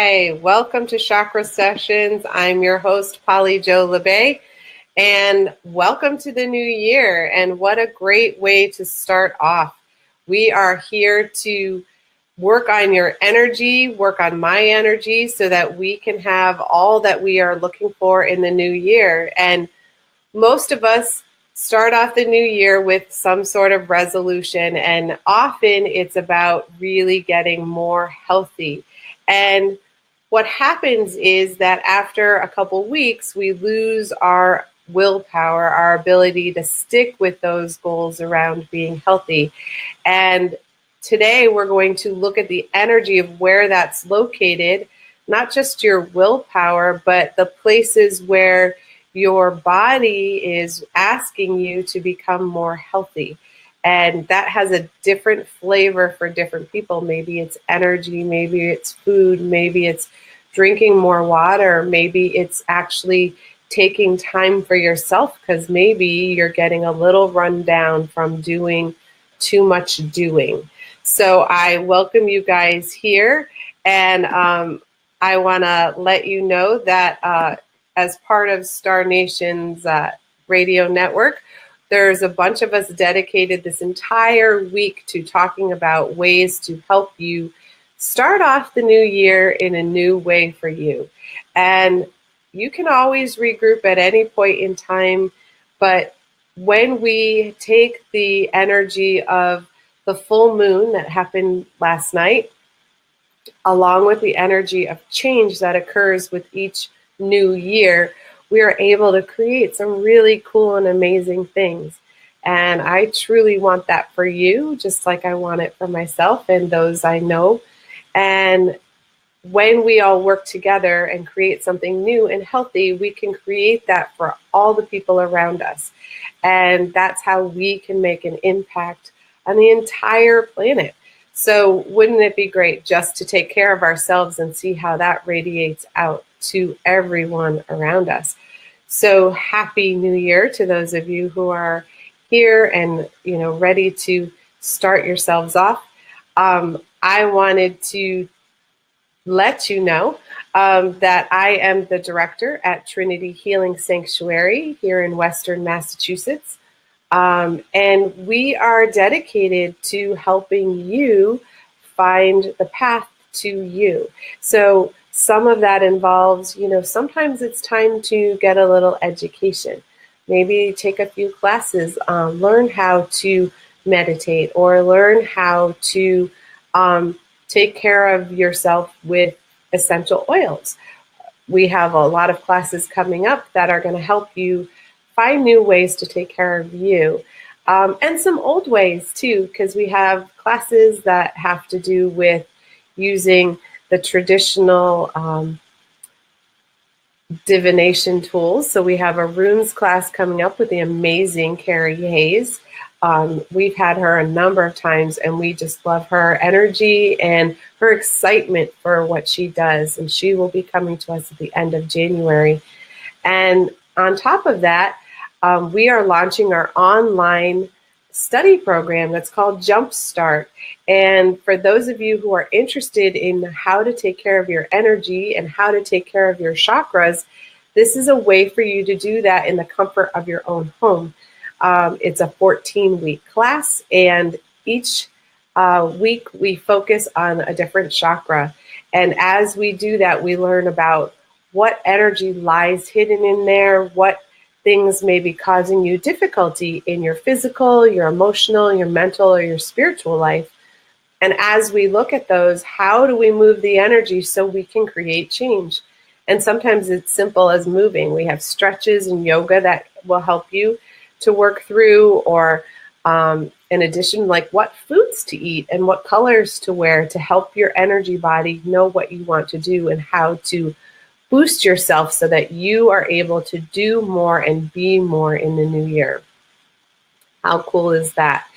Hi, welcome to Chakra Sessions. I'm your host, Polly Jo Labbe, and welcome to the new year. And what a great way to start off. We are here to work on your energy, work on my energy, so that we can have all that we are looking for in the new year. And most of us start off the new year with some sort of resolution, and often it's about really getting more healthy. And what happens is that after a couple weeks, we lose our willpower, our ability to stick with those goals around being healthy. And today we're going to look at the energy of where that's located, not just your willpower, but the places where your body is asking you to become more healthy. And that has a different flavor for different people. Maybe it's energy, maybe it's food, maybe it's drinking more water, maybe it's actually taking time for yourself because maybe you're getting a little run down from doing too much doing. So I welcome you guys here, and I want to let you know that as part of Star Nation's radio network, there's a bunch of us dedicated this entire week to talking about ways to help you start off the new year in a new way for you. And you can always regroup at any point in time, but when we take the energy of the full moon that happened last night, along with the energy of change that occurs with each new year, we are able to create some really cool and amazing things. And I truly want that for you, just like I want it for myself and those I know. And when we all work together and create something new and healthy, we can create that for all the people around us. And that's how we can make an impact on the entire planet. So wouldn't it be great just to take care of ourselves and see how that radiates out to everyone around us? So happy New Year to those of you who are here and ready to start yourselves off. I wanted to let you know that I am the director at Trinity Healing Sanctuary here in Western Massachusetts. And we are dedicated to helping you find the path to you. So some of that involves, sometimes it's time to get a little education. Maybe take a few classes, learn how to meditate, or learn how to take care of yourself with essential oils. We have a lot of classes coming up that are going to help you find new ways to take care of you, and some old ways too, because we have classes that have to do with using the traditional divination tools. So we have a runes class coming up with the amazing Carrie Hayes. We've had her a number of times, and we just love her energy and her excitement for what she does. And she will be coming to us at the end of January. And on top of that, we are launching our online study program that's called Jumpstart. And for those of you who are interested in how to take care of your energy and how to take care of your chakras, this is a way for you to do that in the comfort of your own home. It's a 14-week class, and each week we focus on a different chakra. And as we do that, we learn about what energy lies hidden in there, what things may be causing you difficulty in your physical, your emotional, your mental, or your spiritual life. And as we look at those, how do we move the energy so we can create change? And sometimes it's simple as moving. We have stretches and yoga that will help you to work through, or in addition, like what foods to eat and what colors to wear to help your energy body know what you want to do and how to boost yourself so that you are able to do more and be more in the new year. How cool is that?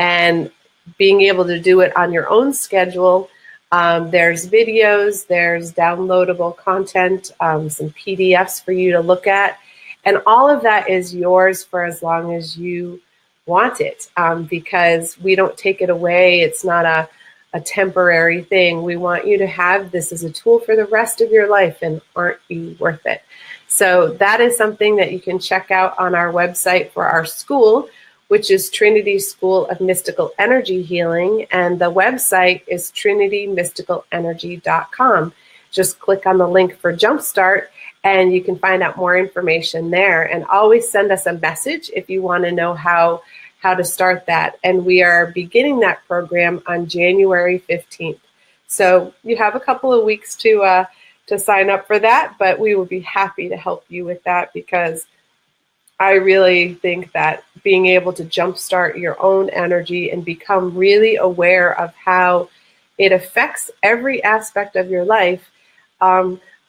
And being able to do it on your own schedule. There's videos, there's downloadable content, some PDFs for you to look at. And all of that is yours for as long as you want it, because we don't take it away. It's not a temporary thing. We want you to have this as a tool for the rest of your life, and aren't you worth it? So that is something that you can check out on our website for our school, which is Trinity School of Mystical Energy Healing. And the website is trinitymysticalenergy.com. Just click on the link for Jumpstart and you can find out more information there. And always send us a message if you want to know how to start that. And we are beginning that program on January 15th. So you have a couple of weeks to sign up for that, but we will be happy to help you with that, because I really think that being able to jumpstart your own energy and become really aware of how it affects every aspect of your life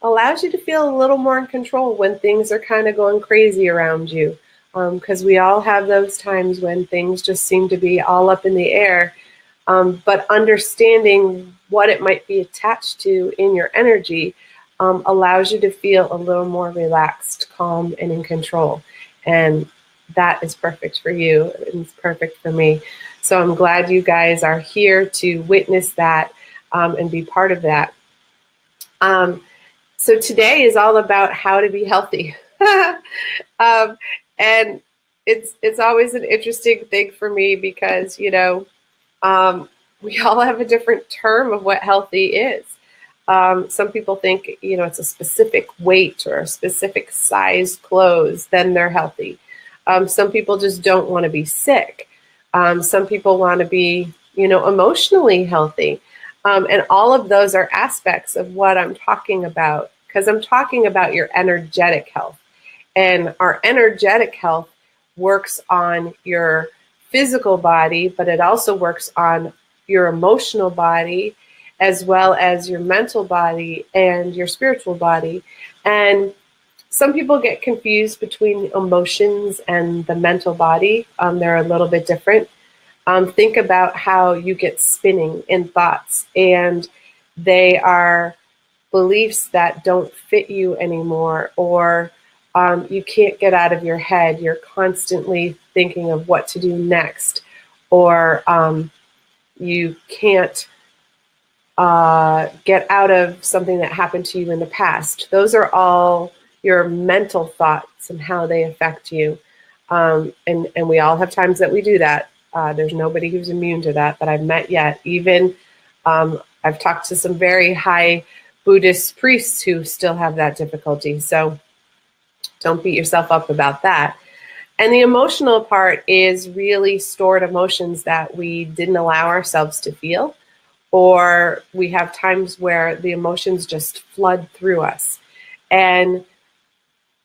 allows you to feel a little more in control when things are kind of going crazy around you. Because we all have those times when things just seem to be all up in the air. But understanding what it might be attached to in your energy allows you to feel a little more relaxed, calm, and in control. And that is perfect for you. It's perfect for me. So I'm glad you guys are here to witness that and be part of that. So today is all about how to be healthy. And it's always an interesting thing for me because, we all have a different term of what healthy is. Some people think, it's a specific weight or a specific size clothes, then they're healthy. Some people just don't want to be sick. Some people want to be, emotionally healthy. And all of those are aspects of what I'm talking about, because I'm talking about your energetic health. And our energetic health works on your physical body, but it also works on your emotional body, as well as your mental body and your spiritual body. And some people get confused between emotions and the mental body. They're a little bit different. Think about how you get spinning in thoughts, and they are beliefs that don't fit you anymore, or you can't get out of your head. You're constantly thinking of what to do next, or you can't get out of something that happened to you in the past. Those are all your mental thoughts and how they affect you. And we all have times that we do that. There's nobody who's immune to that I've met yet. Even I've talked to some very high Buddhist priests who still have that difficulty. So don't beat yourself up about that. And the emotional part is really stored emotions that we didn't allow ourselves to feel, or we have times where the emotions just flood through us. And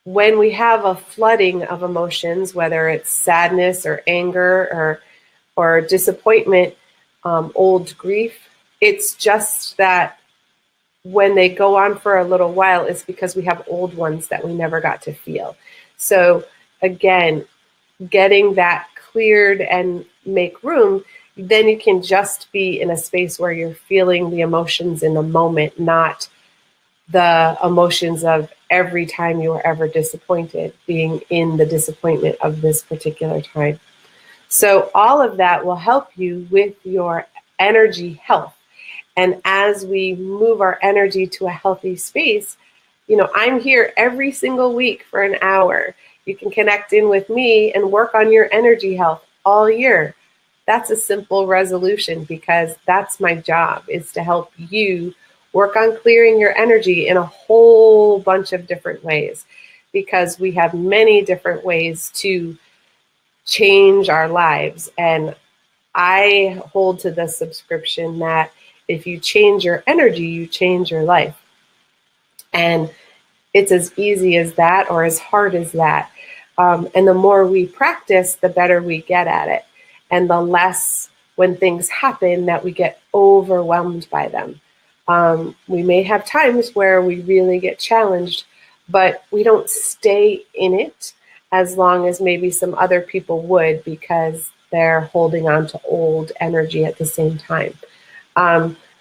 when we have a flooding of emotions, whether it's sadness or anger or disappointment, old grief, it's just that when they go on for a little while, it's because we have old ones that we never got to feel. So again, getting that cleared and make room, then you can just be in a space where you're feeling the emotions in the moment, not the emotions of every time you were ever disappointed, being in the disappointment of this particular time. So all of that will help you with your energy health. And as we move our energy to a healthy space, I'm here every single week for an hour. You can connect in with me and work on your energy health all year. That's a simple resolution, because that's my job, is to help you work on clearing your energy in a whole bunch of different ways, because we have many different ways to change our lives. And I hold to the subscription that if you change your energy, you change your life. And it's as easy as that, or as hard as that. And the more we practice, the better we get at it. And the less, when things happen, that we get overwhelmed by them. We may have times where we really get challenged, but we don't stay in it as long as maybe some other people would, because they're holding on to old energy at the same time.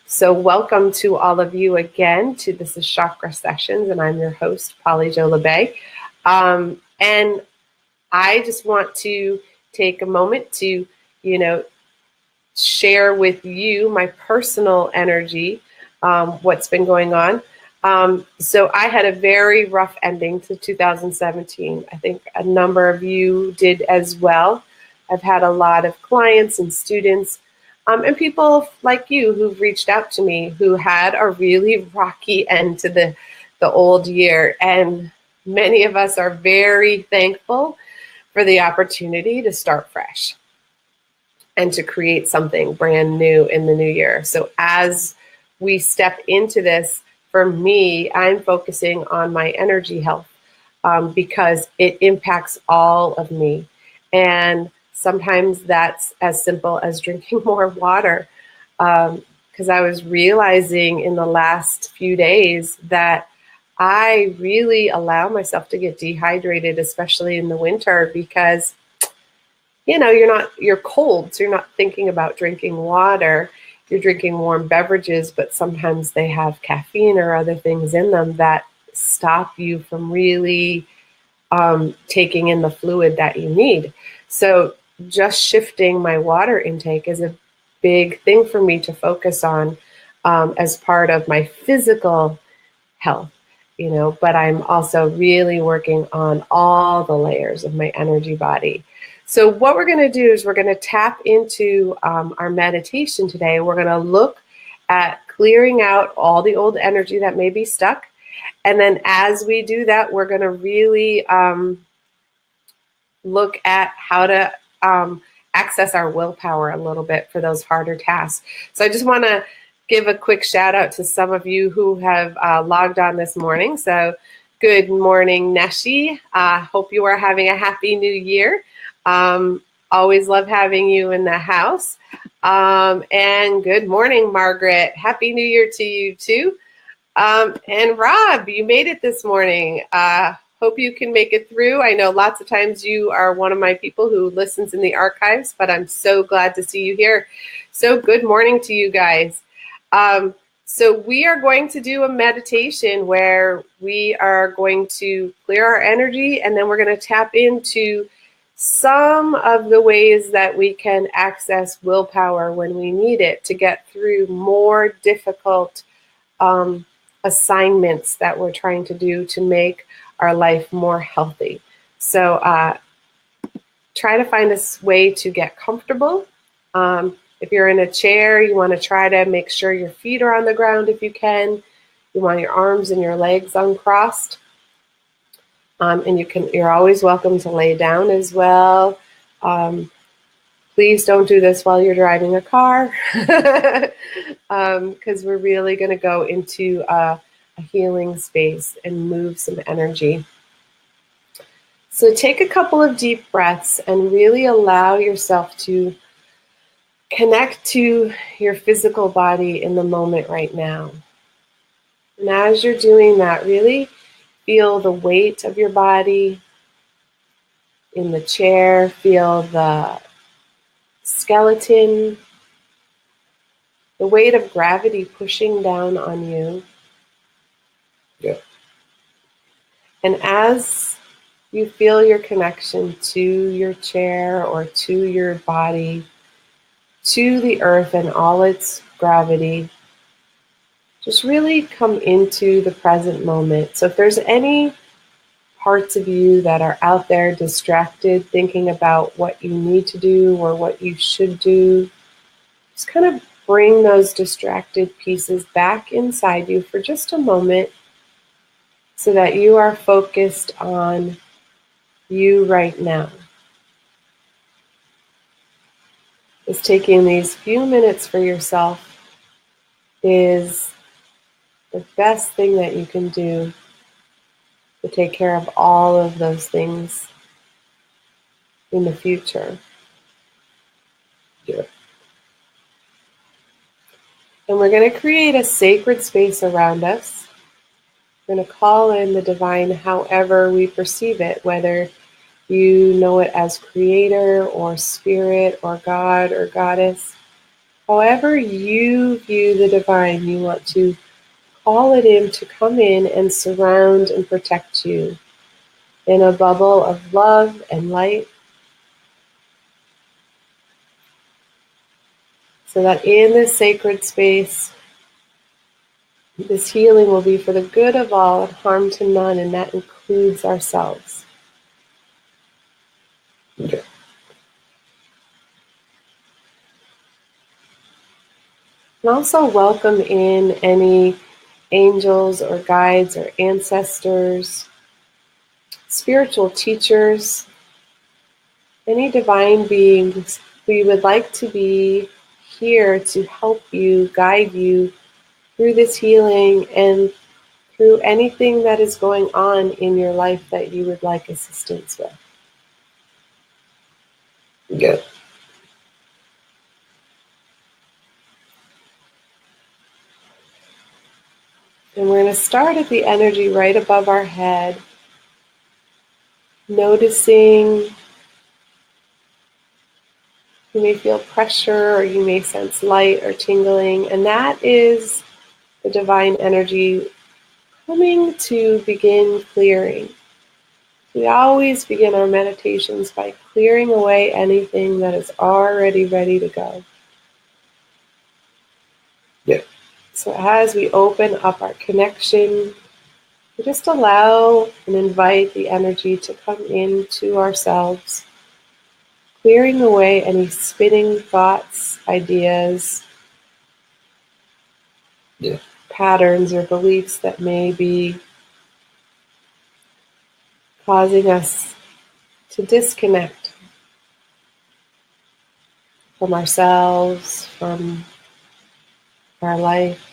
So welcome to all of you again to This is Chakra Sessions, and I'm your host, Polly Jo Labbe. And I just want to take a moment to, share with you my personal energy, what's been going on. So I had a very rough ending to 2017. I think a number of you did as well. I've had a lot of clients and students and people like you who've reached out to me who had a really rocky end to the old year. And many of us are very thankful for the opportunity to start fresh and to create something brand new in the new year. So as we step into this, for me, I'm focusing on my energy health because it impacts all of me. And sometimes that's as simple as drinking more water. Because I was realizing in the last few days that I really allow myself to get dehydrated, especially in the winter, because you're cold, so you're not thinking about drinking water. You're drinking warm beverages, but sometimes they have caffeine or other things in them that stop you from really taking in the fluid that you need. So just shifting my water intake is a big thing for me to focus on as part of my physical health, but I'm also really working on all the layers of my energy body. So what we're going to do is we're going to tap into our meditation today. We're going to look at clearing out all the old energy that may be stuck. And then as we do that, we're going to really look at how to access our willpower a little bit for those harder tasks. So I just want to give a quick shout out to some of you who have logged on this morning. So good morning, Neshi. Hope you are having a happy new year. Always love having you in the house. And good morning, Margaret. Happy New Year to you too. And Rob, you made it this morning. Hope you can make it through. I know lots of times you are one of my people who listens in the archives, but I'm so glad to see you here. So good morning to you guys. So we are going to do a meditation where we are going to clear our energy, and then we're going to tap into some of the ways that we can access willpower when we need it to get through more difficult assignments that we're trying to do to make our life more healthy. So try to find a way to get comfortable. If you're in a chair, you want to try to make sure your feet are on the ground if you can. You want your arms and your legs uncrossed. And you're always welcome to lay down as well. Please don't do this while you're driving a car, because we're really going to go into a healing space and move some energy. So take a couple of deep breaths and really allow yourself to connect to your physical body in the moment right now. And as you're doing that, really feel the weight of your body in the chair. Feel the skeleton, the weight of gravity pushing down on you. Yeah. And as you feel your connection to your chair or to your body, to the earth and all its gravity, just really come into the present moment. So if there's any parts of you that are out there distracted, thinking about what you need to do or what you should do, just kind of bring those distracted pieces back inside you for just a moment so that you are focused on you right now. Just taking these few minutes for yourself is the best thing that you can do to take care of all of those things in the future. Yeah. And we're going to create a sacred space around us. We're going to call in the divine however we perceive it, whether you know it as creator or spirit or God or goddess. However you view the divine, you want to call it in to come in and surround and protect you in a bubble of love and light. so that in this sacred space, this healing will be for the good of all and harm to none, and that includes ourselves. Okay. And also welcome in any angels or guides or ancestors, spiritual teachers, any divine beings who you would like to be here to help you, guide you through this healing and through anything that is going on in your life that you would like assistance with. Good. And we're going to start at the energy right above our head, noticing you may feel pressure or you may sense light or tingling, and that is the divine energy coming to begin clearing. We always begin our meditations by clearing away anything that is already ready to go. Yeah. So as we open up our connection, we just allow and invite the energy to come into ourselves, clearing away any spinning thoughts, ideas, patterns, or beliefs that may be causing us to disconnect from ourselves, from our life.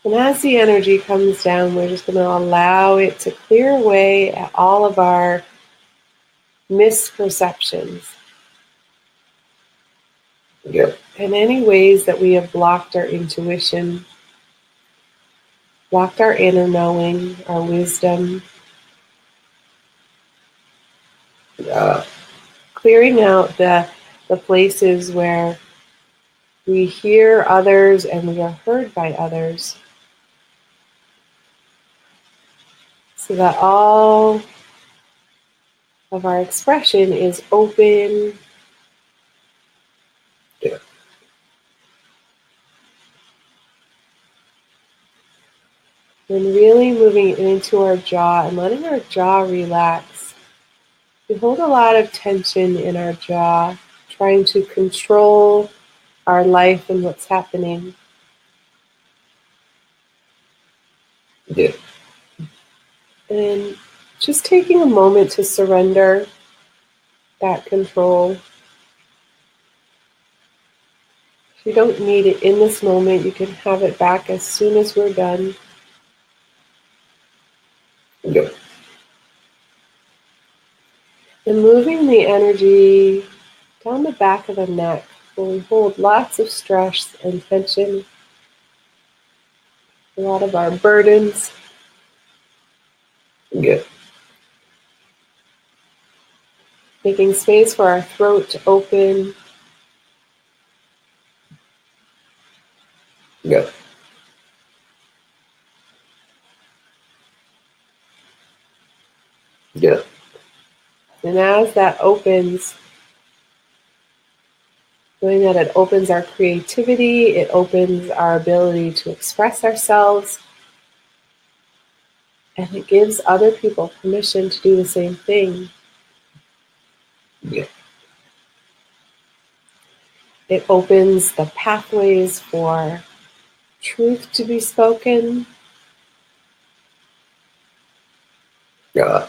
And as the energy comes down, we're just going to allow it to clear away all of our misperceptions. Yep. And any ways that we have blocked our intuition, blocked our inner knowing, our wisdom. Clearing out the places where we hear others and we are heard by others, so that all of our expression is open. Yeah. And really moving into our jaw and letting our jaw relax. We hold a lot of tension in our jaw, trying to control our life and what's happening. Yeah. And just taking a moment to surrender that control. If you don't need it in this moment, you can have it back as soon as we're done. Yeah. And moving the energy down the back of the neck, where we hold lots of stress and tension, a lot of our burdens. Yeah. Making space for our throat to open. Yeah. Yeah. And as that opens, knowing that it opens our creativity, it opens our ability to express ourselves, and it gives other people permission to do the same thing. Yeah. It opens the pathways for truth to be spoken. Yeah.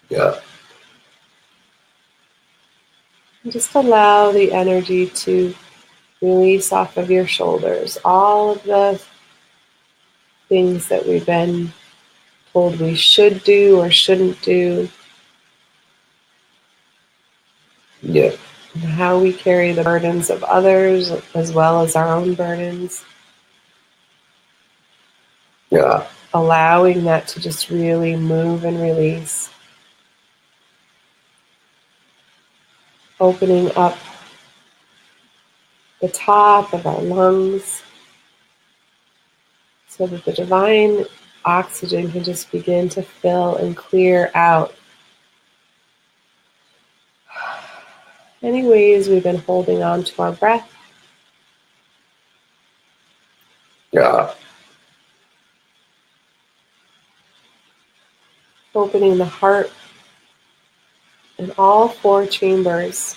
Yeah. And just allow the energy to release off of your shoulders all of the things that we've been told we should do or shouldn't do. Yeah. And how we carry the burdens of others as well as our own burdens. Yeah. Allowing that to just really move and release. Opening up the top of our lungs so that the divine oxygen can just begin to fill and clear out any ways we've been holding on to our breath. Yeah. Opening the heart and all 4 chambers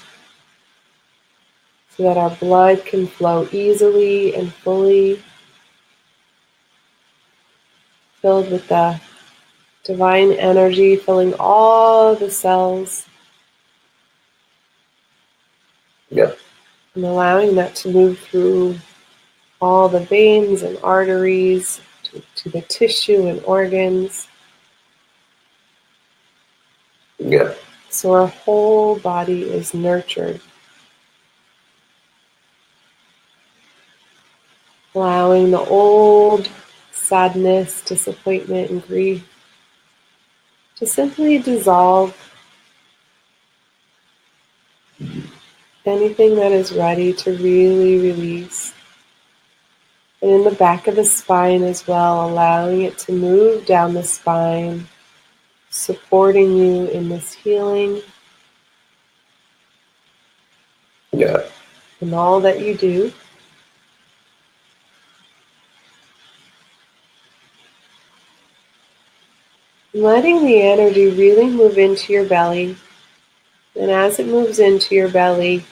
so that our blood can flow easily and fully, filled with the divine energy, filling all the cells Yeah. and allowing that to move through all the veins and arteries to the tissue and organs. Yeah. So our whole body is nurtured. Allowing the old sadness, disappointment, and grief to simply dissolve. Anything that is ready to really release. And in the back of the spine as well, allowing it to move down the spine, supporting you in this healing Yeah. and all that you do. Letting the energy really move into your belly. And as it moves into your belly,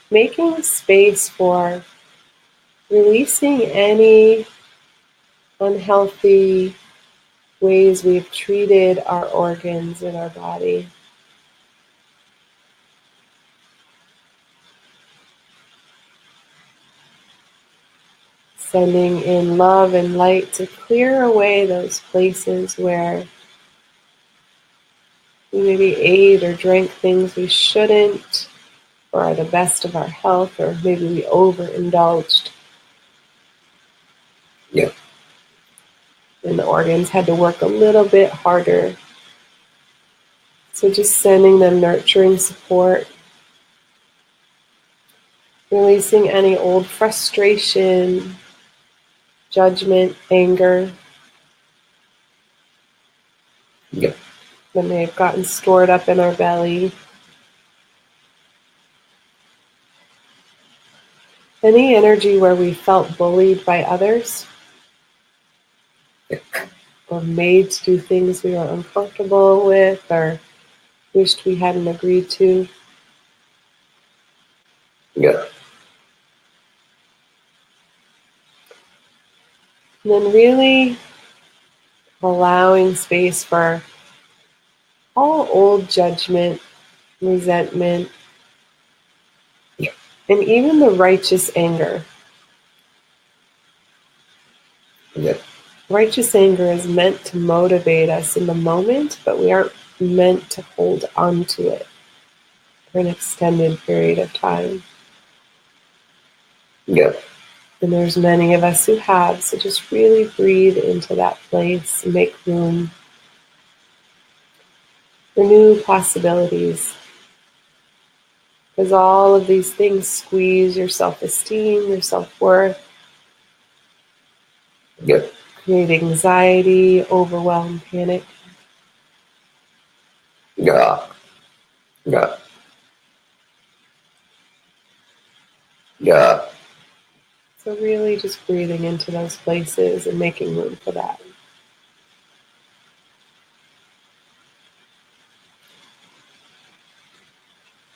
making space for releasing any unhealthy ways we've treated our organs in our body. Sending in love and light to clear away those places where we maybe ate or drank things we shouldn't, or are the best of our health, or maybe we overindulged. Yeah. And the organs had to work a little bit harder. So just sending them nurturing support, releasing any old frustration, judgment, anger Yeah. that may have gotten stored up in our belly. Any energy where we felt bullied by others or made to do things we were uncomfortable with or wished we hadn't agreed to. Yeah. And then really allowing space for all old judgment, resentment, and even the righteous anger. Yeah. Righteous anger is meant to motivate us in the moment, but we aren't meant to hold on to it for an extended period of time. Yeah. And there's many of us who have, so just really breathe into that place and make room for new possibilities. Because all of these things squeeze your self-esteem, your self-worth, Yeah. create anxiety, overwhelm, panic. Yeah. Yeah. Yeah. So really just breathing into those places and making room for that.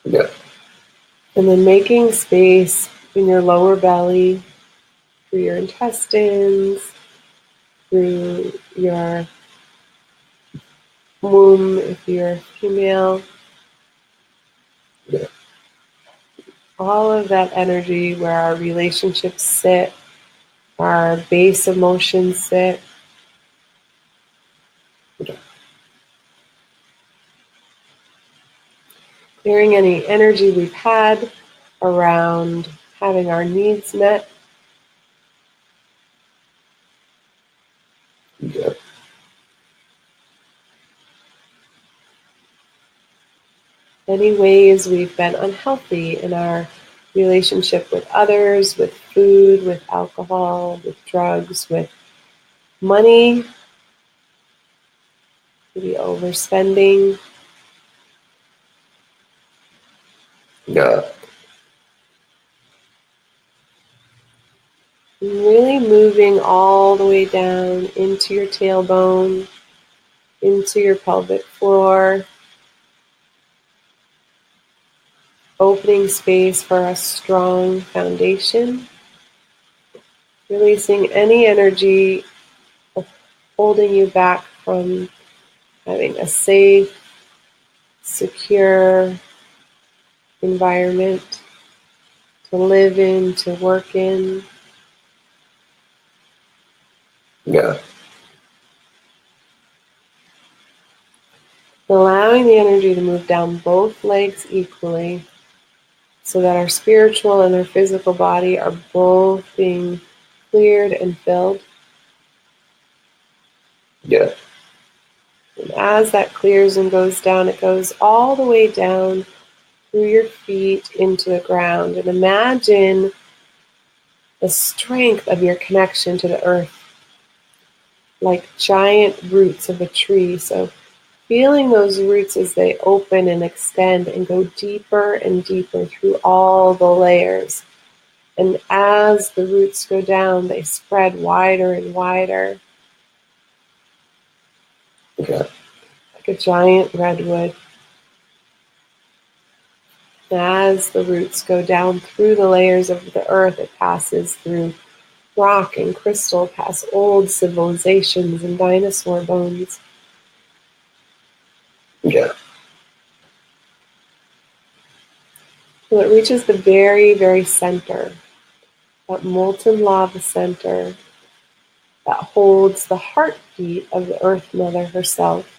Yeah. And then making space in your lower belly, through your intestines, through your womb if you're female. Yeah. All of that energy where our relationships sit, our base emotions sit. Yeah. Clearing any energy we've had around having our needs met. Yeah. Any ways we've been unhealthy in our relationship with others, with food, with alcohol, with drugs, with money, maybe overspending. Yeah. Really moving all the way down into your tailbone, into your pelvic floor, opening space for a strong foundation, releasing any energy of holding you back from having a safe, secure environment to live in, to work in. Yeah. Allowing the energy to move down both legs equally so that our spiritual and our physical body are both being cleared and filled. Yeah. And as that clears and goes down, it goes all the way down through your feet into the ground. And imagine the strength of your connection to the earth, like giant roots of a tree. So feeling those roots as they open and extend and go deeper and deeper through all the layers. And as the roots go down, they spread wider and wider, Yeah. like a giant redwood. And as the roots go down through the layers of the earth, it passes through rock and crystal, past old civilizations and dinosaur bones. Yeah. Till it reaches the very, very center, that molten lava center that holds the heartbeat of the Earth Mother herself.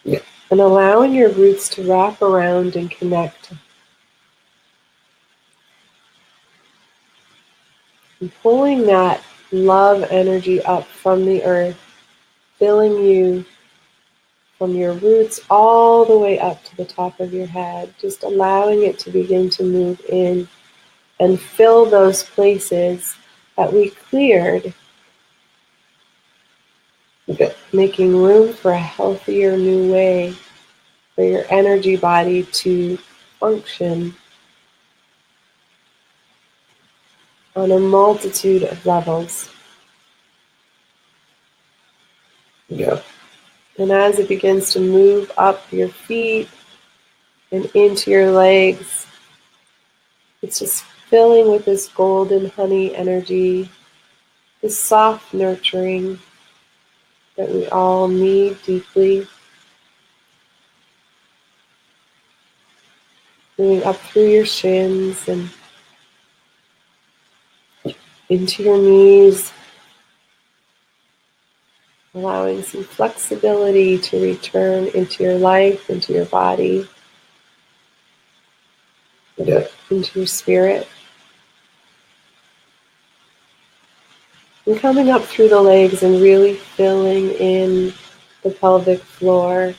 Yeah. And allowing your roots to wrap around and connect. And pulling that love energy up from the earth, filling you from your roots all the way up to the top of your head, just allowing it to begin to move in and fill those places that we cleared, Yeah. making room for a healthier new way for your energy body to function on a multitude of levels. Yeah. And as it begins to move up your feet and into your legs, it's just filling with this golden honey energy, this soft nurturing that we all need deeply. Moving up through your shins and into your knees, allowing some flexibility to return into your life, into your body, Yeah. into your spirit. And coming up through the legs and really filling in the pelvic floor,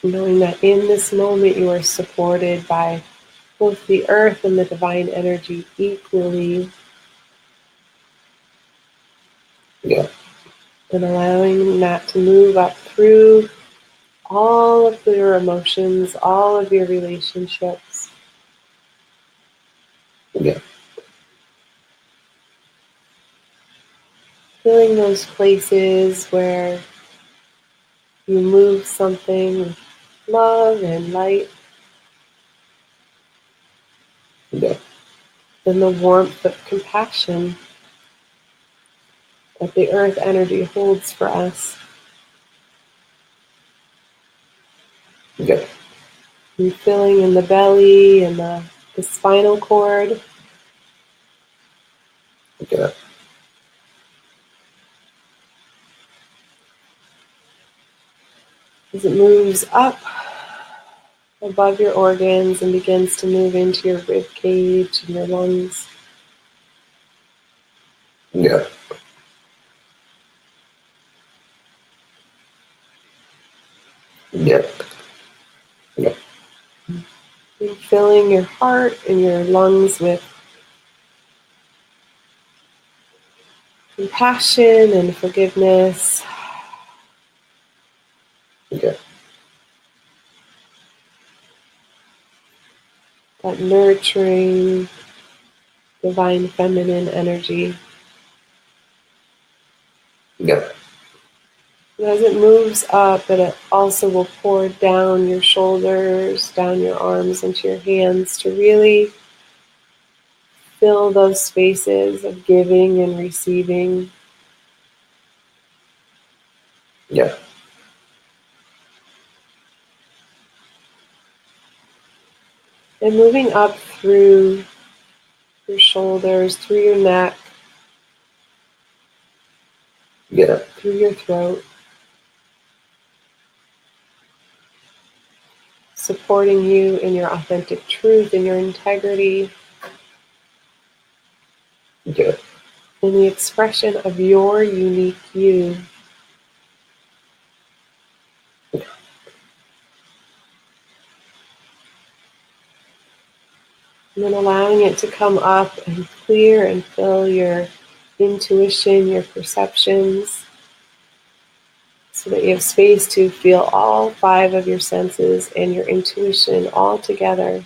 knowing that in this moment you are supported by both the earth and the divine energy equally, Yeah. and allowing that to move up through all of your emotions, all of your relationships. Yeah. Feeling those places where you move something with love and light, Yeah. and the warmth of compassion that the earth energy holds for us. Yeah. And filling in the belly and the spinal cord. Yeah. As it moves up above your organs and begins to move into your rib cage and your lungs. Yeah. Yeah. Yeah. And filling your heart and your lungs with compassion and forgiveness. Yeah. That nurturing, divine feminine energy. Yeah. And as it moves up, it also will pour down your shoulders, down your arms, into your hands to really fill those spaces of giving and receiving. Yeah. And moving up through your shoulders, through your neck, Yeah. through your throat, supporting you in your authentic truth, in your integrity, Yeah. in the expression of your unique you. And then allowing it to come up and clear and fill your intuition, your perceptions, so that you have space to feel all 5 of your senses and your intuition all together.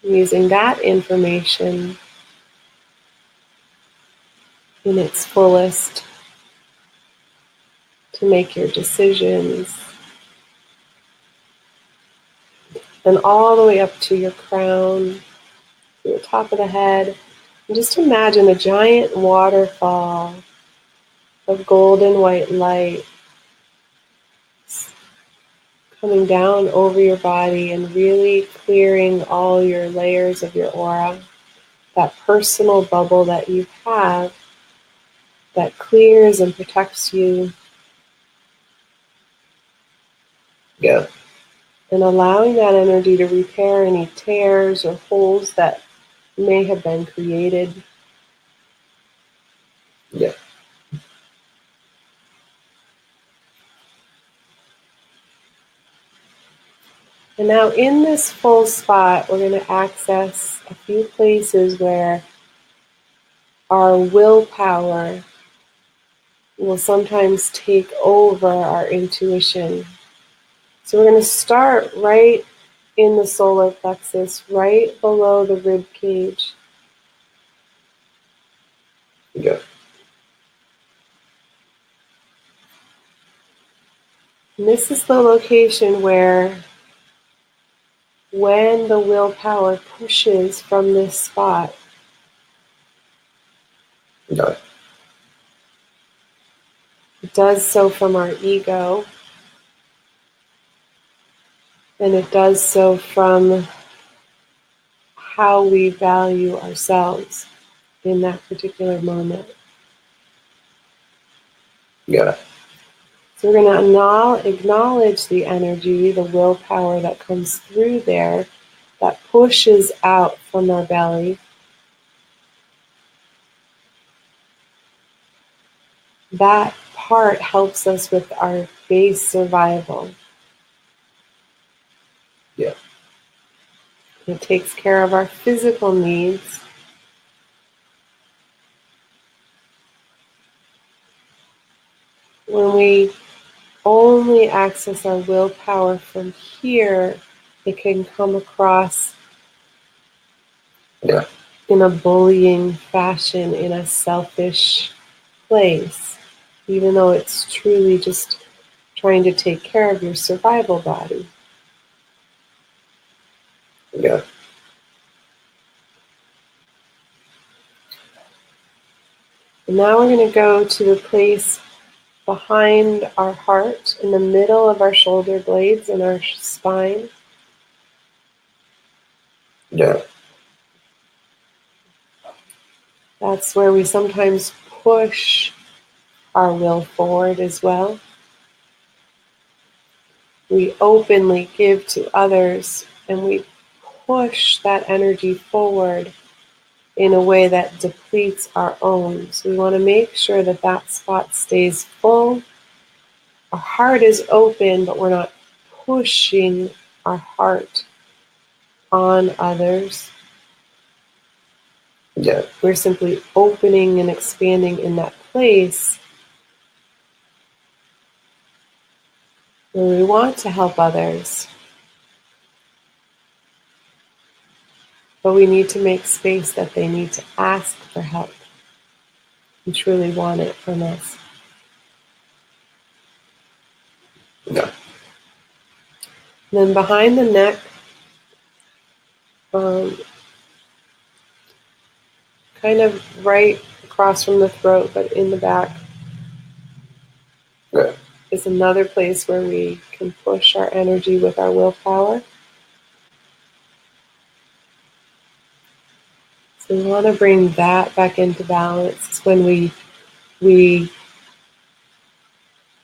Using that information in its fullest to make your decisions. Then all the way up to your crown, to the top of the head. And just imagine a giant waterfall of golden white light coming down over your body and really clearing all your layers of your aura. That personal bubble that you have that clears and protects you, Yeah. and allowing that energy to repair any tears or holes that may have been created. Yeah. And now in this full spot, we're going to access a few places where our willpower will sometimes take over our intuition. So we're going to start right in the solar plexus, right below the rib cage. Yeah. And this is the location where, when the willpower pushes from this spot, Yeah. it does so from our ego, and it does so from how we value ourselves in that particular moment. Yeah. So we're going to acknowledge the energy, the willpower that comes through there, that pushes out from our belly. That part helps us with our base survival. Yeah. It takes care of our physical needs. When we only access our willpower from here, it can come across Yeah. in a bullying fashion, in a selfish place, even though it's truly just trying to take care of your survival body. Yeah. And now we're going to go to the place behind our heart, in the middle of our shoulder blades and our spine. Yeah. That's where we sometimes push our will forward as well. We openly give to others and we push that energy forward in a way that depletes our own. So we want to make sure that that spot stays full Our heart is open, but we're not pushing our heart on others. Yeah. We're simply opening and expanding in that place where we want to help others. But we need to make space that they need to ask for help and truly want it from us. Yeah. And then behind the neck, kind of right across from the throat, but in the back, Yeah. is another place where we can push our energy with our willpower. So we want to bring that back into balance. It's when we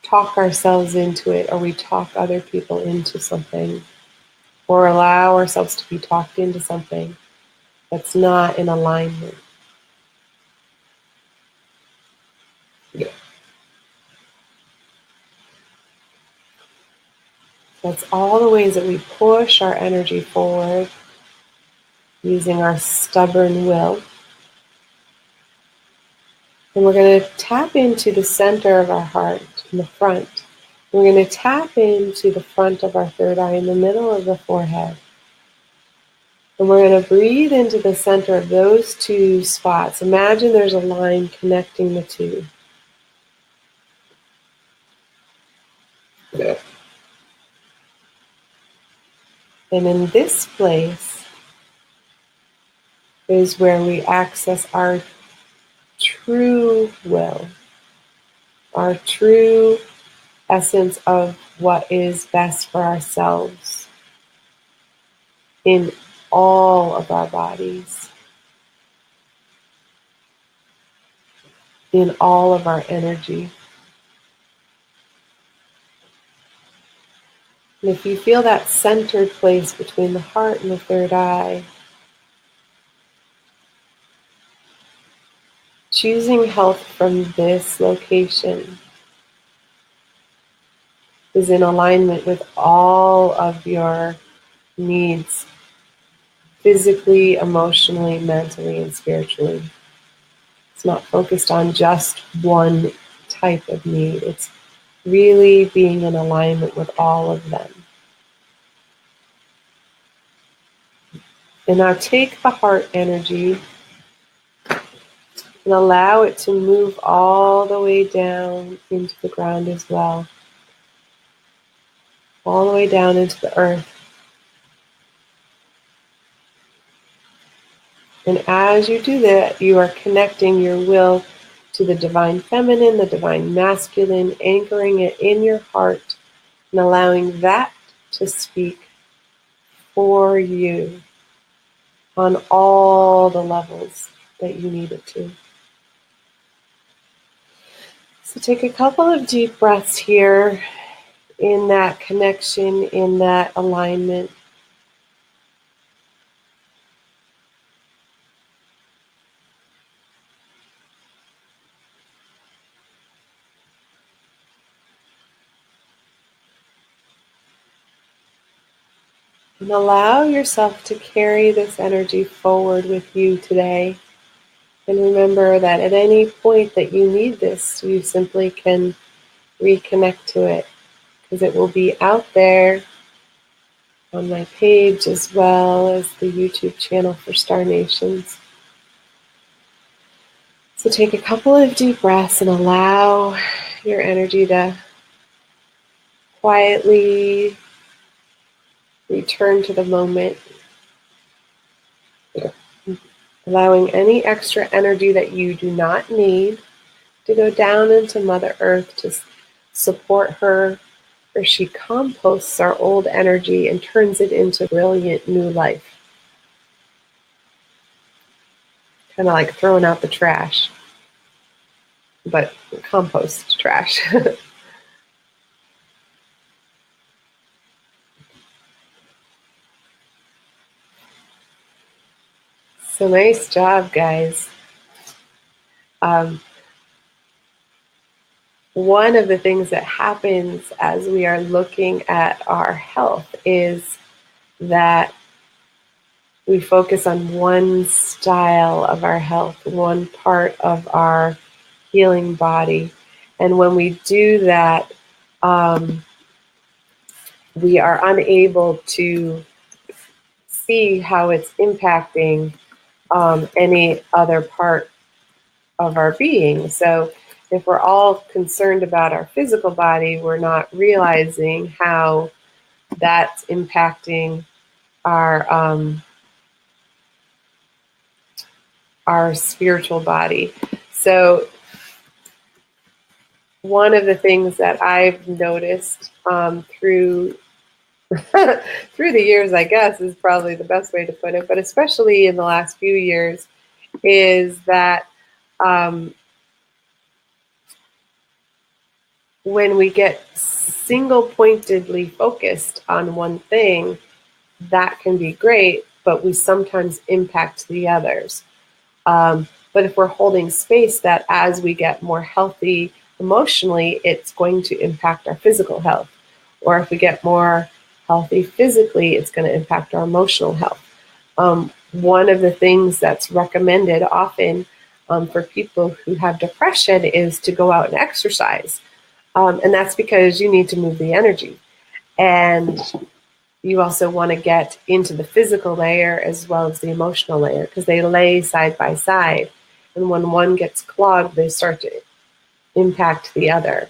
talk ourselves into it, or we talk other people into something, or allow ourselves to be talked into something that's not in alignment. Yeah. That's all the ways that we push our energy forward using our stubborn will. And we're going to tap into the center of our heart in the front. We're going to tap into the front of our third eye in the middle of the forehead. And we're going to breathe into the center of those two spots. Imagine there's a line connecting the two. Yeah. And in this place is where we access our true will, our true essence of what is best for ourselves in all of our bodies, in all of our energy. And if you feel that centered place between the heart and the third eye, choosing health from this location is in alignment with all of your needs, physically, emotionally, mentally, and spiritually. It's not focused on just one type of need. It's really being in alignment with all of them. And now take the heart energy and allow it to move all the way down into the ground as well. All the way down into the earth. And as you do that, you are connecting your will to the divine feminine, the divine masculine, anchoring it in your heart and allowing that to speak for you on all the levels that you need it to. So take a couple of deep breaths here in that connection, in that alignment. And allow yourself to carry this energy forward with you today. And remember that at any point that you need this, you simply can reconnect to it, because it will be out there on my page as well as the YouTube channel for Star Nations. So take a couple of deep breaths and allow your energy to quietly return to the moment, allowing any extra energy that you do not need to go down into Mother Earth to support her, where she composts our old energy and turns it into brilliant new life. Kind of like throwing out the trash, but compost trash. So nice job, guys. one of the things that happens as we are looking at our health is that we focus on one style of our health, one part of our healing body. And when we do that, we are unable to see how it's impacting any other part of our being. So if we're all concerned about our physical body, we're not realizing how that's impacting our spiritual body. So one of the things that I've noticed through through the years, I guess, is probably the best way to put it, but especially in the last few years, is that when we get single-pointedly focused on one thing, that can be great, but we sometimes impact the others. But if we're holding space, that as we get more healthy emotionally, it's going to impact our physical health. Or if we get more healthy physically, it's going to impact our emotional health. One of the things that's recommended often for people who have depression is to go out and exercise. And that's because you need to move the energy. And you also want to get into the physical layer as well as the emotional layer, because they lay side by side. And when one gets clogged, they start to impact the other.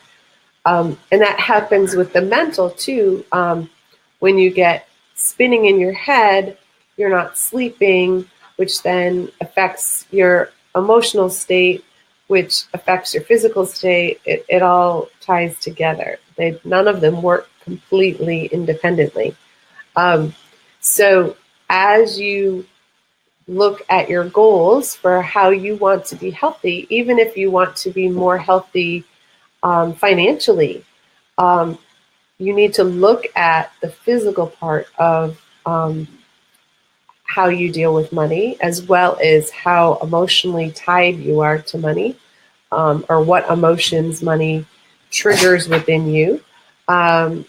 And that happens with the mental too. When you get spinning in your head, you're not sleeping, which then affects your emotional state, which affects your physical state. It all ties together. None of them work completely independently. So as you look at your goals for how you want to be healthy, even if you want to be more healthy financially, you need to look at the physical part of how you deal with money, as well as how emotionally tied you are to money, or what emotions money triggers within you, and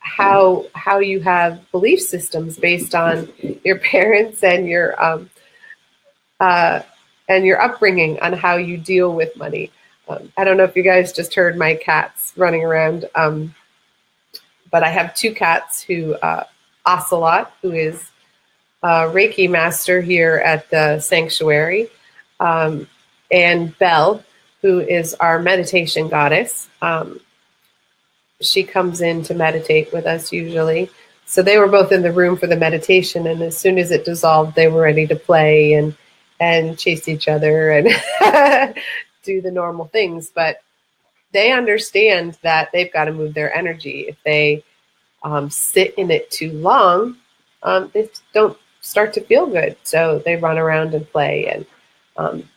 how you have belief systems based on your parents and your upbringing on how you deal with money. I don't know if you guys just heard my cats running around, but I have two cats who, Ocelot, who is a Reiki master here at the sanctuary, and Belle, who is our meditation goddess. She comes in to meditate with us usually. So they were both in the room for the meditation, and as soon as it dissolved, they were ready to play and chase each other and do the normal things. But they understand that they've got to move their energy. If they sit in it too long, they don't start to feel good. So they run around and play. And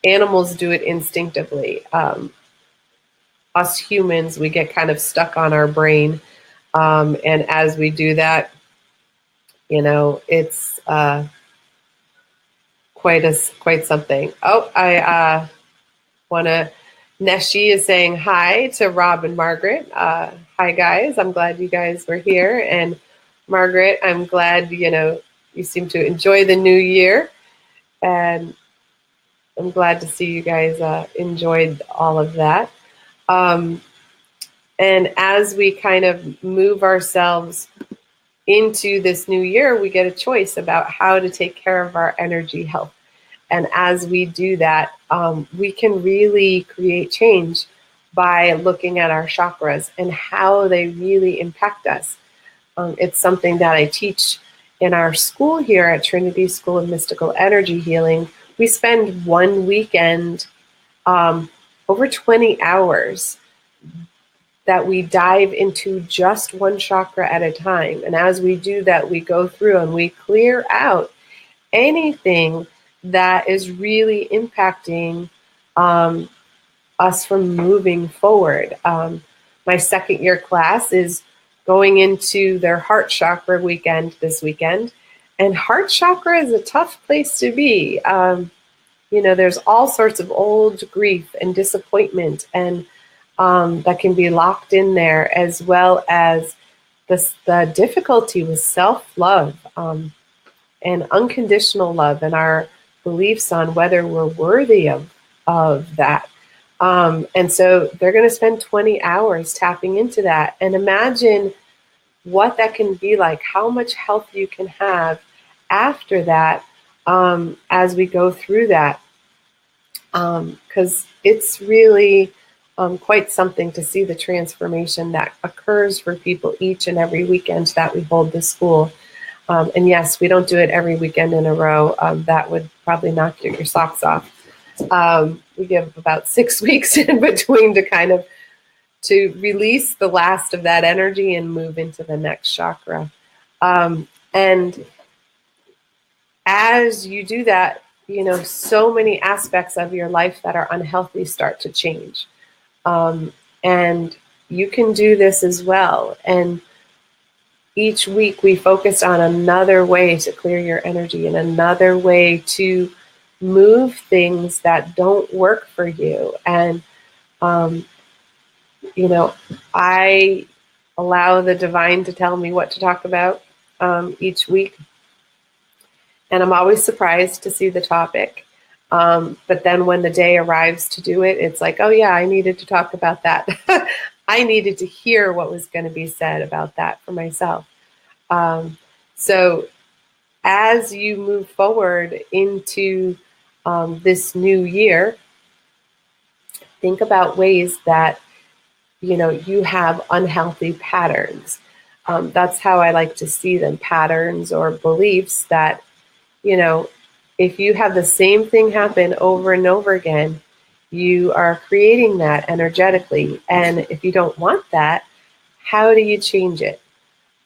animals do it instinctively. Us humans, we get kind of stuck on our brain. And as we do that, it's quite something. Oh, I want to, Neshi is saying hi to Rob and Margaret. Hi, guys. I'm glad you guys were here. And Margaret, I'm glad, you seem to enjoy the new year. And I'm glad to see you guys enjoyed all of that. And as we kind of move ourselves into this new year, we get a choice about how to take care of our energy health. And as we do that, we can really create change by looking at our chakras and how they really impact us. It's something that I teach in our school here at Trinity School of Mystical Energy Healing. We spend one weekend, over 20 hours, that we dive into just one chakra at a time. And as we do that, we go through and we clear out anything that is really impacting us from moving forward. My second year class is going into their heart chakra weekend this weekend. And heart chakra is a tough place to be. there's all sorts of old grief and disappointment and that can be locked in there, as well as the difficulty with self-love and unconditional love and our beliefs on whether we're worthy of that. And so they're going to spend 20 hours tapping into that. And imagine what that can be like, how much health you can have after that as we go through that. Because it's really quite something to see the transformation that occurs for people each and every weekend that we hold the school. And yes, we don't do it every weekend in a row. That would probably knock your socks off. We give about 6 weeks in between to release the last of that energy and move into the next chakra. And as you do that, so many aspects of your life that are unhealthy start to change. And you can do this as well. And each week we focus on another way to clear your energy and another way to move things that don't work for you. And, I allow the divine to tell me what to talk about each week. And I'm always surprised to see the topic. But then when the day arrives to do it, it's like, oh yeah, I needed to talk about that. I needed to hear what was going to be said about that for myself. So as you move forward into this new year, think about ways that, you have unhealthy patterns. That's how I like to see them, patterns or beliefs that, if you have the same thing happen over and over again, you are creating that energetically. And if you don't want that, how do you change it?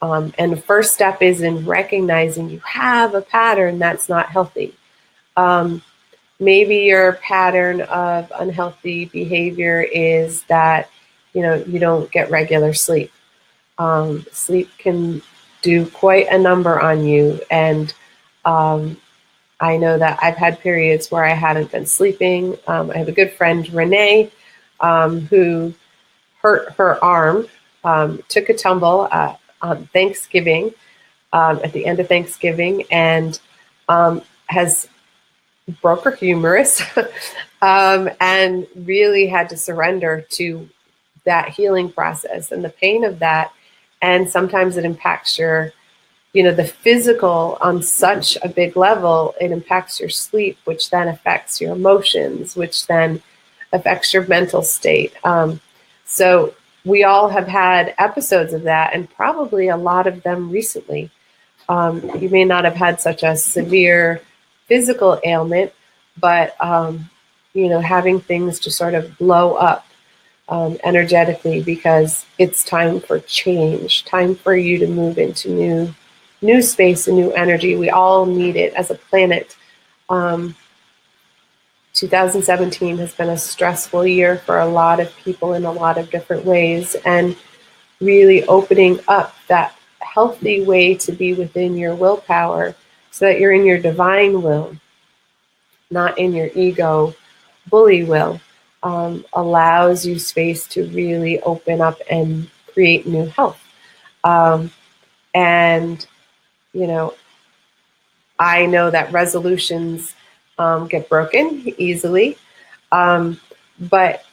And the first step is in recognizing you have a pattern that's not healthy. Maybe your pattern of unhealthy behavior is that, you don't get regular sleep. Sleep can do quite a number on you. And I know that I've had periods where I hadn't been sleeping. I have a good friend, Renee, who hurt her arm, took a tumble on Thanksgiving, at the end of Thanksgiving, and has broke her humerus and really had to surrender to that healing process and the pain of that. And sometimes it impacts your the physical on such a big level. It impacts your sleep, which then affects your emotions, which then affects your mental state. So we all have had episodes of that, and probably a lot of them recently. You may not have had such a severe physical ailment, but having things just sort of blow up energetically, because it's time for change, time for you to move into new space and new energy. We all need it as a planet. 2017 has been a stressful year for a lot of people in a lot of different ways, and really opening up that healthy way to be within your willpower so that you're in your divine will, not in your ego bully will, allows you space to really open up and create new health. And I know that resolutions get broken easily, but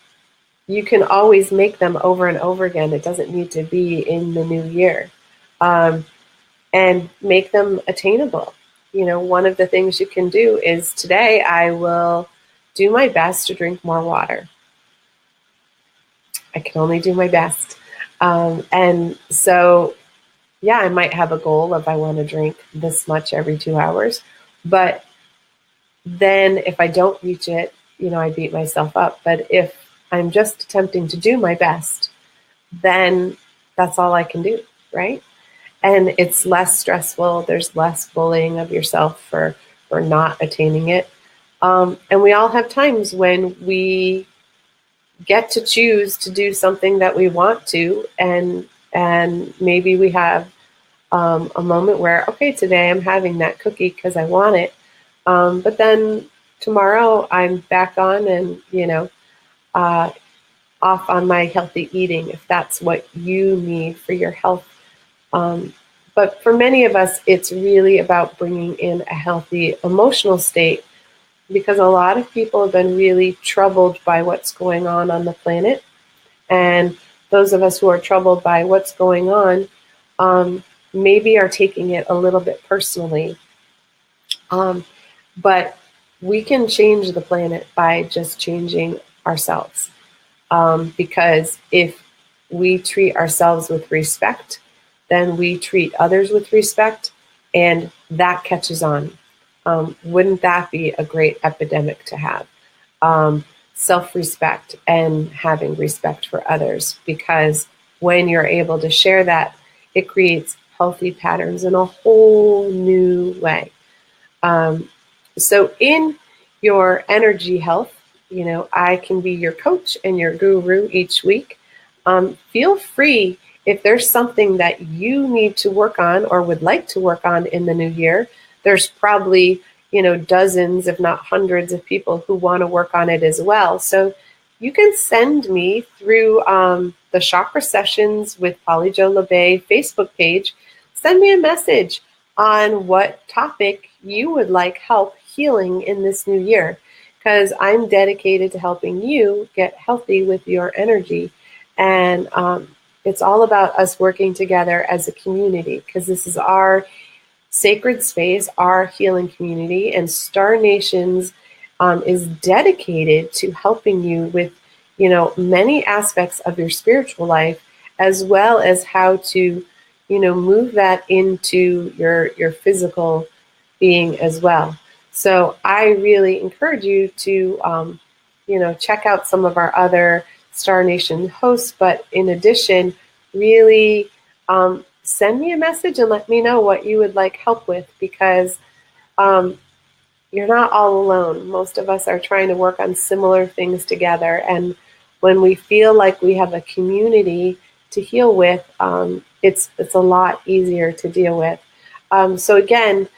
you can always make them over and over again. It doesn't need to be in the new year, and make them attainable. One of the things you can do is, today I will do my best to drink more water. I can only do my best. And so, yeah, I might have a goal of I want to drink this much every 2 hours, but then if I don't reach it, I beat myself up. But if I'm just attempting to do my best, then that's all I can do, right? And it's less stressful. There's less bullying of yourself for not attaining it. And we all have times when we get to choose to do something that we want to, and maybe we have a moment where, okay, today I'm having that cookie because I want it. But then tomorrow I'm back on and, off on my healthy eating if that's what you need for your health. But for many of us, it's really about bringing in a healthy emotional state, because a lot of people have been really troubled by what's going on the planet. And those of us who are troubled by what's going on maybe are taking it a little bit personally. But we can change the planet by just changing ourselves. Because if we treat ourselves with respect, then we treat others with respect, and that catches on. Wouldn't that be a great epidemic to have? Self-respect and having respect for others, because when you're able to share that, it creates healthy patterns in a whole new way. So in your energy health, I can be your coach and your guru each week. Feel free, if there's something that you need to work on or would like to work on in the new year. There's probably, dozens, if not hundreds of people who want to work on it as well. So you can send me through the Chakra Sessions with Polly Jo Labbe Facebook page. Send me a message on what topic you would like help healing in this new year, because I'm dedicated to helping you get healthy with your energy. And it's all about us working together as a community, because this is our sacred space, our healing community, and Star Nations is dedicated to helping you with, many aspects of your spiritual life, as well as how to, move that into your physical being as well. So I really encourage you to, check out some of our other Star Nation hosts, but in addition, really send me a message and let me know what you would like help with, because you're not all alone. Most of us are trying to work on similar things together, and when we feel like we have a community to heal with, it's a lot easier to deal with. So again,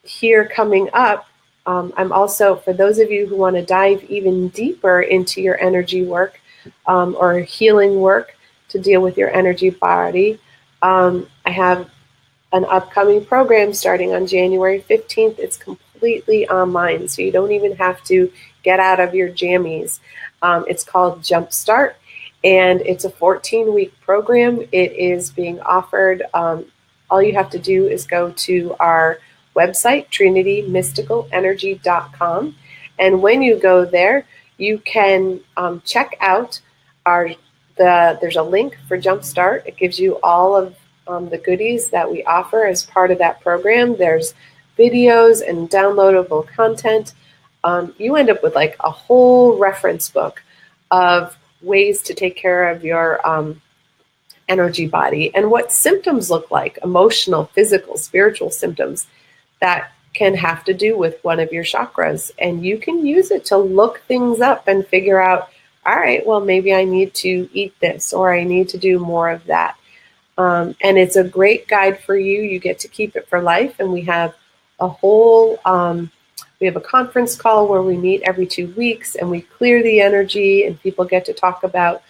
here coming up, I'm also, for those of you who want to dive even deeper into your energy work or healing work to deal with your energy body, I have an upcoming program starting on January 15th. It's completely online, so you don't even have to get out of your jammies. It's called Jumpstart, and it's a 14-week program. It is being offered. All you have to do is go to our website, trinitymysticalenergy.com. And when you go there, you can check out there's a link for Jumpstart. It gives you all of the goodies that we offer as part of that program. There's videos and downloadable content. You end up with like a whole reference book of ways to take care of your energy body and what symptoms look like, emotional, physical, spiritual symptoms that can have to do with one of your chakras. And you can use it to look things up and figure out, all right, well, maybe I need to eat this, or I need to do more of that. And it's a great guide for you. You get to keep it for life. And we have a we have a conference call where we meet every 2 weeks and we clear the energy, and people get to talk about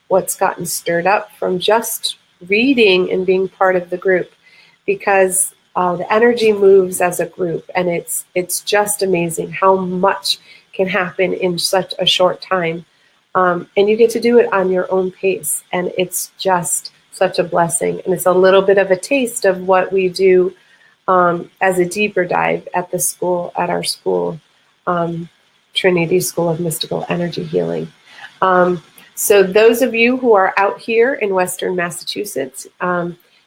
what's gotten stirred up from just reading and being part of the group, because the energy moves as a group, and it's just amazing how much can happen in such a short time. And you get to do it on your own pace, and it's just such a blessing. And it's a little bit of a taste of what we do as a deeper dive at our school, Trinity School of Mystical Energy Healing. So those of you who are out here in Western Massachusetts,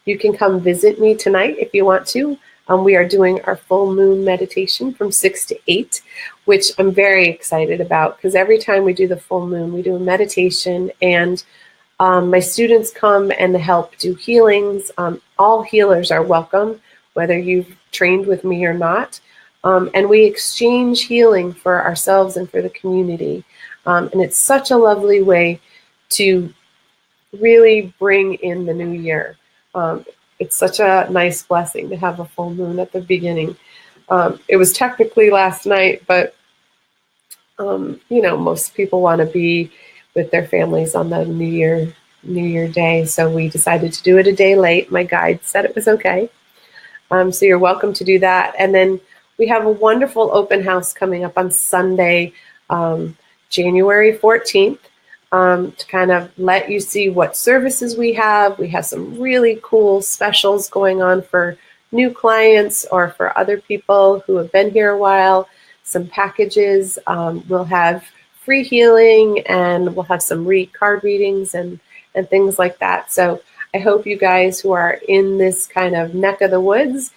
you can come visit me tonight if you want to. We are doing our full moon meditation from 6 to 8, which I'm very excited about, because every time we do the full moon, we do a meditation, and my students come and help do healings. All healers are welcome, whether you've trained with me or not. And we exchange healing for ourselves and for the community. And it's such a lovely way to really bring in the new year. It's such a nice blessing to have a full moon at the beginning. It was technically last night, but most people want to be with their families on the New Year day. So we decided to do it a day late. My guide said it was okay. So you're welcome to do that. And then we have a wonderful open house coming up on Sunday, January 14th, to kind of let you see what services we have. We have some really cool specials going on for new clients or for other people who have been here a while. Some packages. We'll have free healing, and we'll have some card readings and things like that. So I hope you guys who are in this kind of neck of the woods,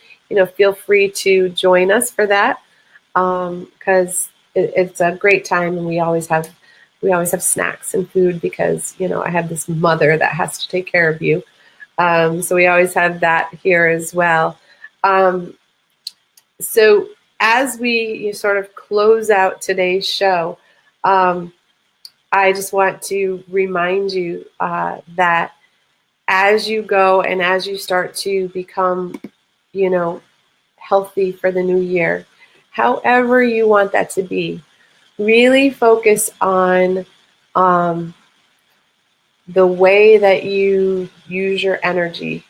feel free to join us for that, because it's a great time, and we always have snacks and food because I have this mother that has to take care of you. So we always have that here as well. So as we sort of close out today's show, I just want to remind you that as you go and as you start to become, healthy for the new year, however you want that to be, really focus on the way that you use your energy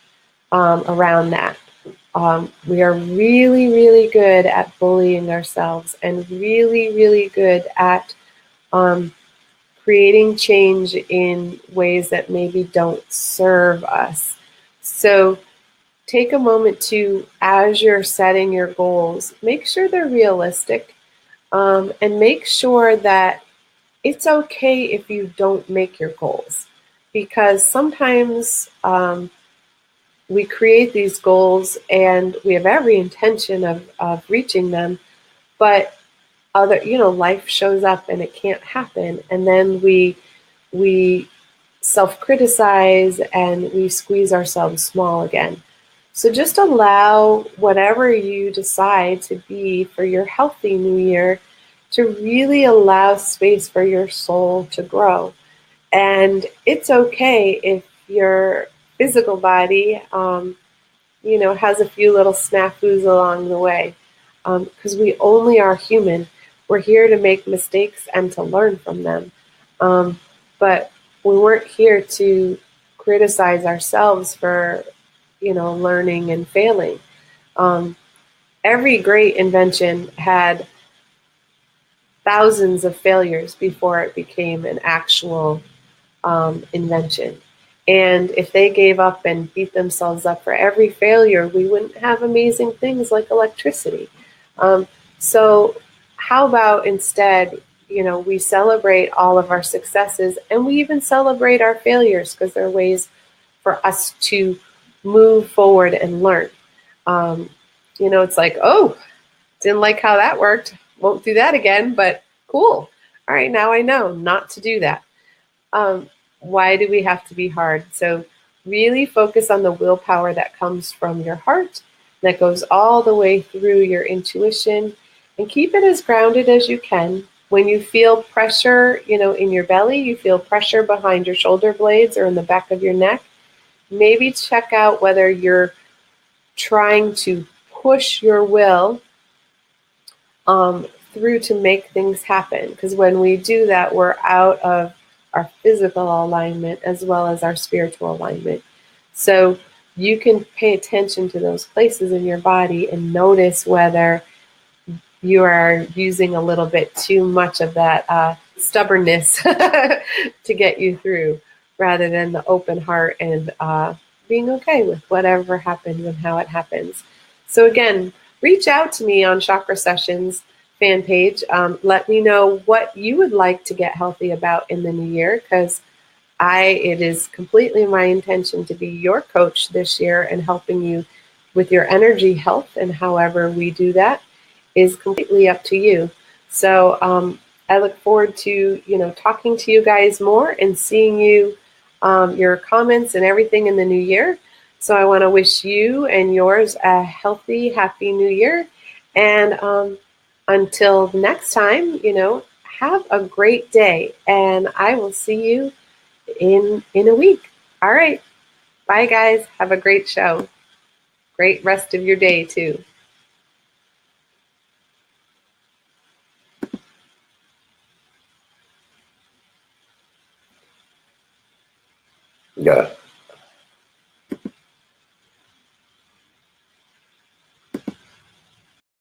around that. We are really, really good at bullying ourselves, and really, really good at creating change in ways that maybe don't serve us. So take a moment to, as you're setting your goals, make sure they're realistic, and make sure that it's okay if you don't make your goals, because sometimes we create these goals and we have every intention of reaching them, but life shows up and it can't happen, and then we self-criticize and we squeeze ourselves small again. So just allow whatever you decide to be for your healthy new year to really allow space for your soul to grow. And it's okay if your physical body, has a few little snafus along the way, because we only are human. We're here to make mistakes and to learn from them. But we weren't here to criticize ourselves for, learning and failing. Every great invention had thousands of failures before it became an actual invention. And if they gave up and beat themselves up for every failure, we wouldn't have amazing things like electricity. So how about instead, we celebrate all of our successes, and we even celebrate our failures, because they're ways for us to move forward and learn. It's like, oh, didn't like how that worked. Won't do that again, but cool. All right, now I know not to do that. Why do we have to be hard? So really focus on the willpower that comes from your heart, that goes all the way through your intuition, and keep it as grounded as you can. When you feel pressure, in your belly, you feel pressure behind your shoulder blades or in the back of your neck, maybe check out whether you're trying to push your will through to make things happen. Because when we do that, we're out of our physical alignment as well as our spiritual alignment. So you can pay attention to those places in your body and notice whether you are using a little bit too much of that stubbornness to get you through, rather than the open heart and being okay with whatever happens and how it happens. So again, reach out to me on Chakra Sessions fan page. Let me know what you would like to get healthy about in the new year, because it is completely my intention to be your coach this year, and helping you with your energy health, and however we do that is completely up to you. So I look forward to talking to you guys more and seeing you, your comments and everything in the new year. So I want to wish you and yours a healthy, happy new year. And until next time, have a great day, and I will see you in a week. All right. Bye, guys. Have a great show. Great rest of your day, too. Got it.